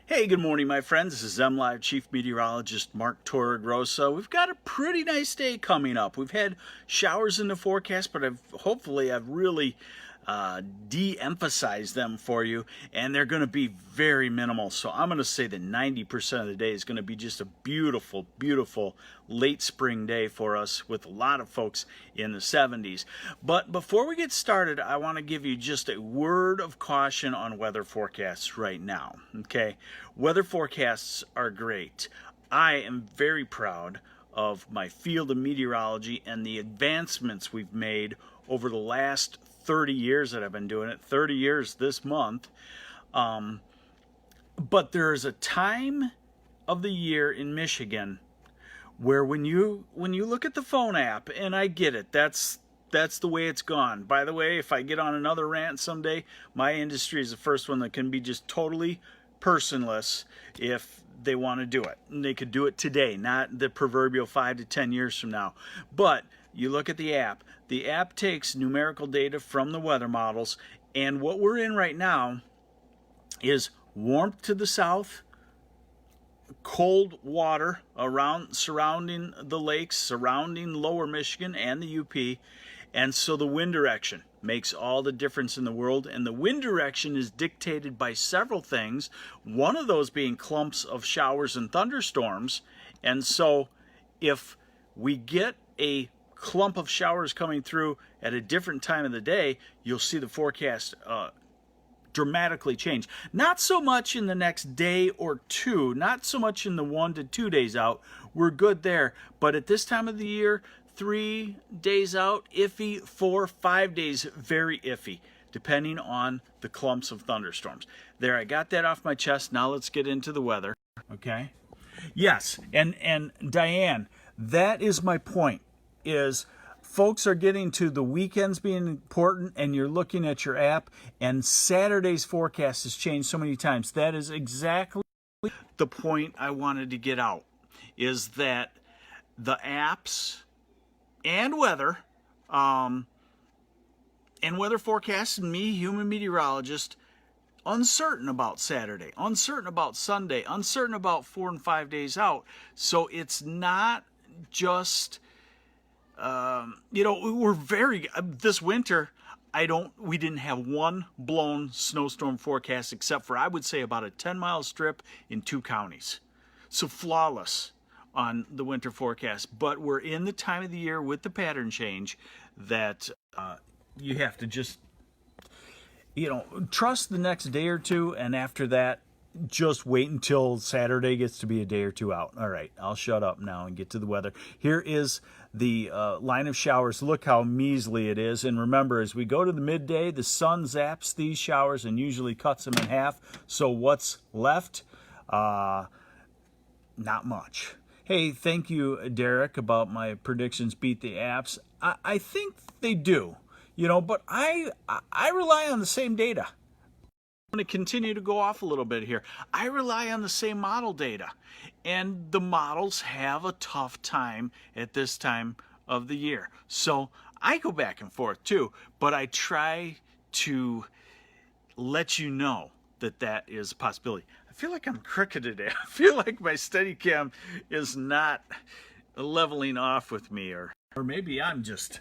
Hey, good morning, my friends. This is MLive Chief Meteorologist Mark Torregrossa. We've got a pretty nice day coming up. We've had showers in the forecast, but hopefully I've really de-emphasized them for you, and they're going to be very minimal. So I'm going to say that 90% of the day is going to be just a beautiful, beautiful late spring day for us with a lot of folks in the 70s. But before we get started, I want to give you just a word of caution on weather forecasts right now. Okay, weather forecasts are great. I am very proud of my field of meteorology and the advancements we've made over the last 30 years that I've been doing it, 30 years this month. But there's a time of the year in Michigan where when you look at the phone app, and I get it, that's the way it's gone. By the way, if I get on another rant someday, my industry is the first one that can be just totally personless if they want to do it. And they could do it today, not the proverbial 5 to 10 years from now. But you look at the app. The app takes numerical data from the weather models, and what we're in right now is warmth to the south, cold water surrounding the lakes, surrounding lower Michigan and the UP, and so the wind direction makes all the difference in the world. And the wind direction is dictated by several things, one of those being clumps of showers and thunderstorms. And so if we get a clump of showers coming through at a different time of the day, you'll see the forecast dramatically change. Not so much in the next day or two, not so much in the 1 to 2 days out. We're good there. But at this time of the year, 3 days out, iffy, 4, 5 days, very iffy, depending on the clumps of thunderstorms. There, I got that off my chest. Now let's get into the weather. Okay? Yes, and Diane, that is my point, is folks are getting to the weekends being important, and you're looking at your app, and Saturday's forecast has changed so many times. That is exactly the point I wanted to get out, is that the apps and weather forecasts, and me, human meteorologist, uncertain about Saturday, uncertain about Sunday, uncertain about 4 and 5 days out. So it's not just we're very, this winter, we didn't have one blown snowstorm forecast except for, I would say, about a 10-mile strip in 2 counties. So flawless on the winter forecast. But we're in the time of the year with the pattern change that you have to just, trust the next day or two, and after that, just wait until Saturday gets to be a day or two out. All right, I'll shut up now and get to the weather. Here is the line of showers. Look how measly it is. And remember, as we go to the midday, the sun zaps these showers and usually cuts them in half. So what's left? Not much. Hey, thank you, Derek, about my predictions beat the apps. I think they do, but I rely on the same data. I'm going to continue to go off a little bit here. I rely on the same model data, and the models have a tough time at this time of the year. So I go back and forth too, but I try to let you know that that is a possibility. I feel like I'm crooked today. I feel like my Steadicam is not leveling off with me, or maybe I'm just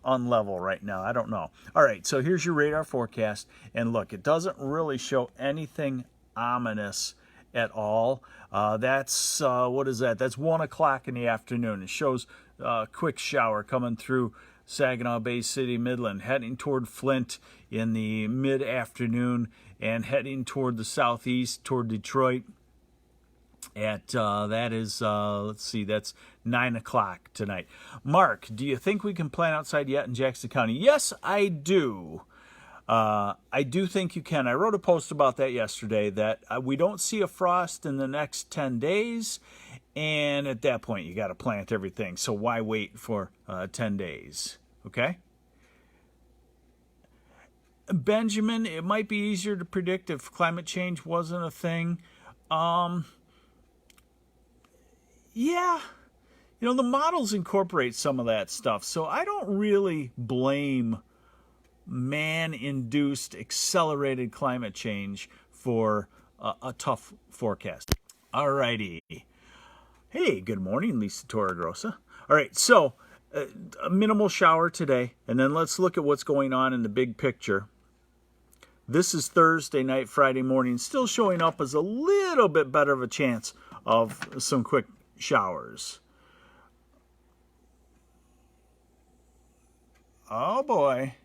unlevel right now. I don't know. All right, so here's your radar forecast. And look, it doesn't really show anything ominous at all. That's, what is that? That's 1 o'clock in the afternoon. It shows a quick shower coming through Saginaw Bay City, Midland, heading toward Flint in the mid-afternoon, and heading toward the southeast, toward Detroit. That is, let's see, that's 9 o'clock tonight. Mark, do you think we can plant outside yet in Jackson County? Yes, I do. I do think you can. I wrote a post about that yesterday, that we don't see a frost in the next 10 days. And at that point, you got to plant everything. So why wait for 10 days? Okay? Benjamin, it might be easier to predict if climate change wasn't a thing. Yeah, the models incorporate some of that stuff. So I don't really blame man-induced accelerated climate change for a tough forecast. All righty. Hey, good morning, Lisa Torregrossa. All right, so a minimal shower today, and then let's look at what's going on in the big picture. This is Thursday night, Friday morning, still showing up as a little bit better of a chance of some quick showers. Oh boy.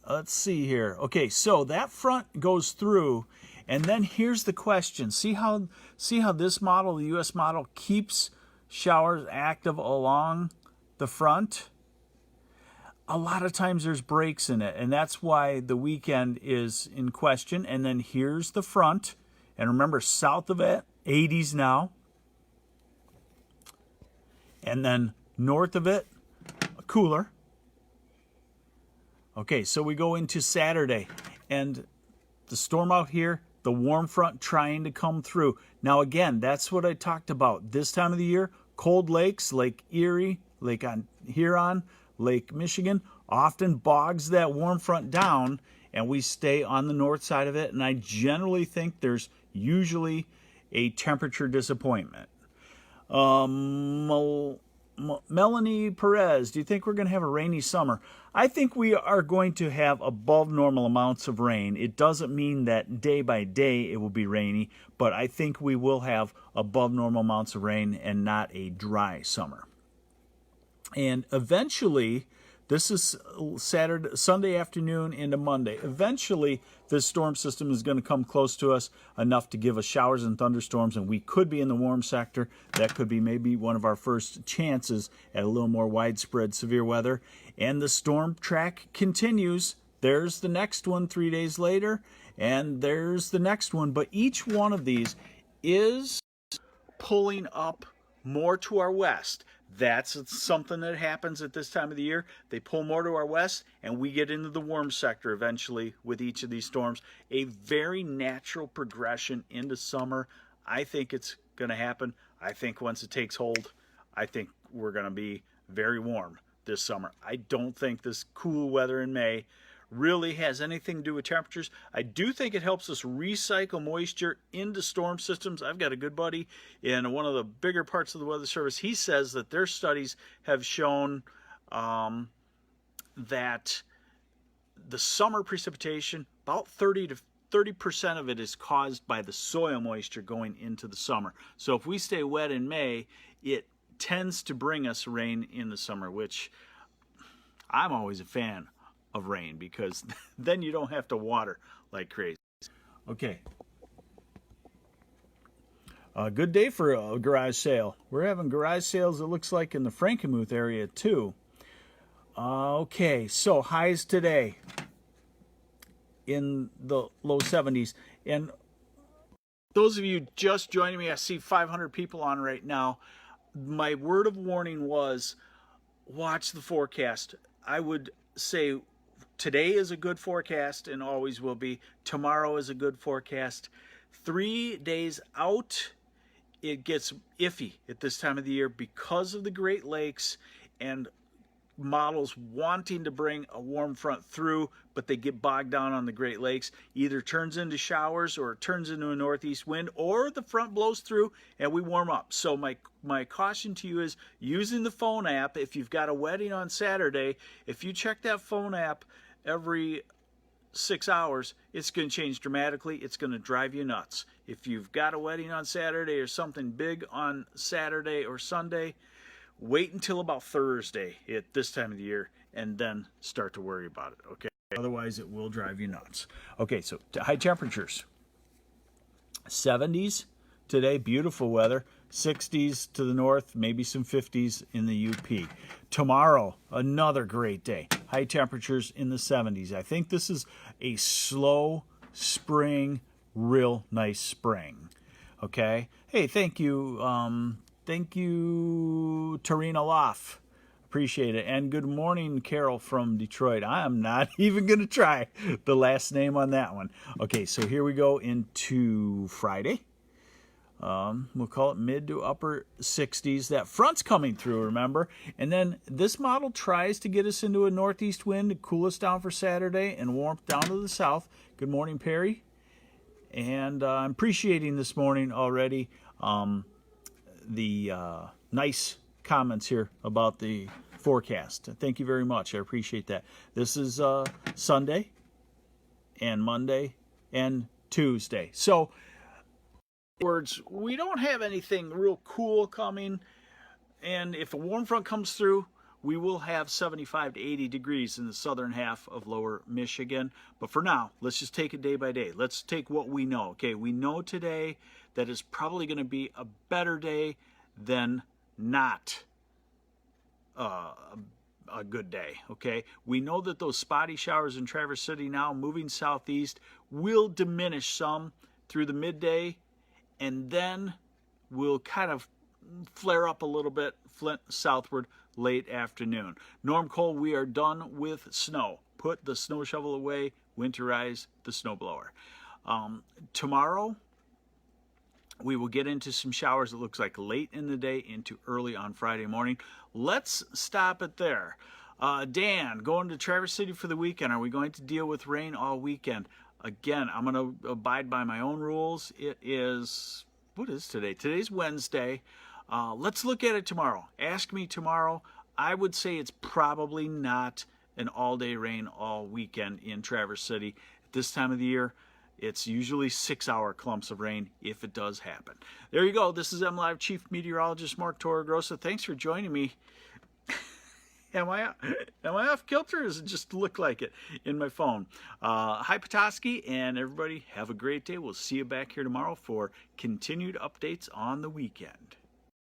Let's see here. Okay, so that front goes through, and then here's the question. See how this model, the US model, keeps showers active along the front? A lot of times there's breaks in it, and that's why the weekend is in question. And then here's the front, and remember, south of it, 80s now. And then north of it, cooler. Okay, so we go into Saturday, and the storm out here, the warm front trying to come through. Now again, that's what I talked about. This time of the year, cold lakes, Lake Erie, Lake Huron, Lake Michigan, often bogs that warm front down, and we stay on the north side of it, and I generally think there's usually a temperature disappointment. Melanie Perez, do you think we're going to have a rainy summer? I think we are going to have above normal amounts of rain. It doesn't mean that day by day it will be rainy, but I think we will have above normal amounts of rain and not a dry summer. And eventually, this is Sunday afternoon into Monday. Eventually, this storm system is going to come close to us enough to give us showers and thunderstorms, and we could be in the warm sector. That could be maybe one of our first chances at a little more widespread severe weather. And the storm track continues. There's the next one 3 days later, and there's the next one. But each one of these is pulling up more to our west. That's something that happens at this time of the year. They pull more to our west, and we get into the warm sector eventually with each of these storms. A very natural progression into summer. I think it's going to happen. I think once it takes hold, I think we're going to be very warm this summer. I don't think this cool weather in May really has anything to do with temperatures. I do think it helps us recycle moisture into storm systems. I've got a good buddy in one of the bigger parts of the Weather Service. He says that their studies have shown that the summer precipitation, about 30% of it is caused by the soil moisture going into the summer. So if we stay wet in May, it tends to bring us rain in the summer, which I'm always a fan of rain, because then you don't have to water like crazy. Okay. Good day for a garage sale. We're having garage sales, it looks like, in the Frankenmuth area too. Okay, so highs today in the low 70s. And those of you just joining me, I see 500 people on right now. My word of warning was watch the forecast. I would say today is a good forecast and always will be. Tomorrow is a good forecast. 3 days out, it gets iffy at this time of the year because of the Great Lakes and models wanting to bring a warm front through, but they get bogged down on the Great Lakes. Either turns into showers, or it turns into a northeast wind, or the front blows through and we warm up. So my caution to you is using the phone app. If you've got a wedding on Saturday, if you check that phone app every 6 hours, it's going to change dramatically. It's going to drive you nuts. If you've got a wedding on Saturday or something big on Saturday or Sunday, wait until about Thursday at this time of the year and then start to worry about it, okay? Otherwise, it will drive you nuts. Okay, so high temperatures. 70s today, beautiful weather. 60s to the north, maybe some 50s in the UP. Tomorrow, another great day. High temperatures in the 70s. I think this is a slow spring, real nice spring. Okay? Hey, thank you. Thank you, Tarina Loff. Appreciate it. And good morning, Carol from Detroit. I am not even going to try the last name on that one. Okay, so here we go into Friday. We'll call it mid to upper 60s. That front's coming through, remember? And then this model tries to get us into a northeast wind to cool us down for Saturday and warmth down to the south. Good morning, Perry. And I'm appreciating this morning already the nice comments here about the forecast. Thank you very much. I appreciate that. This is Sunday and Monday and Tuesday. So, in other words, we don't have anything real cool coming. And if a warm front comes through, we will have 75 to 80 degrees in the southern half of lower Michigan. But for now, let's just take it day by day. Let's take what we know. Okay, we know today that it's probably going to be a better day than not a good day. Okay, we know that those spotty showers in Traverse City now moving southeast will diminish some through the midday, and then will kind of flare up a little bit, Flint southward late afternoon. Norm Cole, we are done with snow. Put the snow shovel away, winterize the snowblower. Tomorrow, we will get into some showers, it looks like late in the day into early on Friday morning. Let's stop it there. Dan, going to Traverse City for the weekend. Are we going to deal with rain all weekend? Again, I'm going to abide by my own rules. It is, what is today? Today's Wednesday. Let's look at it tomorrow. Ask me tomorrow. I would say it's probably not an all-day rain all weekend in Traverse City. At this time of the year, it's usually 6-hour clumps of rain if it does happen. There you go. This is MLive Chief Meteorologist Mark Torregrossa. Thanks for joining me. Am I off kilter, or does it just look like it in my phone? Hi, Petoskey, and everybody have a great day. We'll see you back here tomorrow for continued updates on the weekend.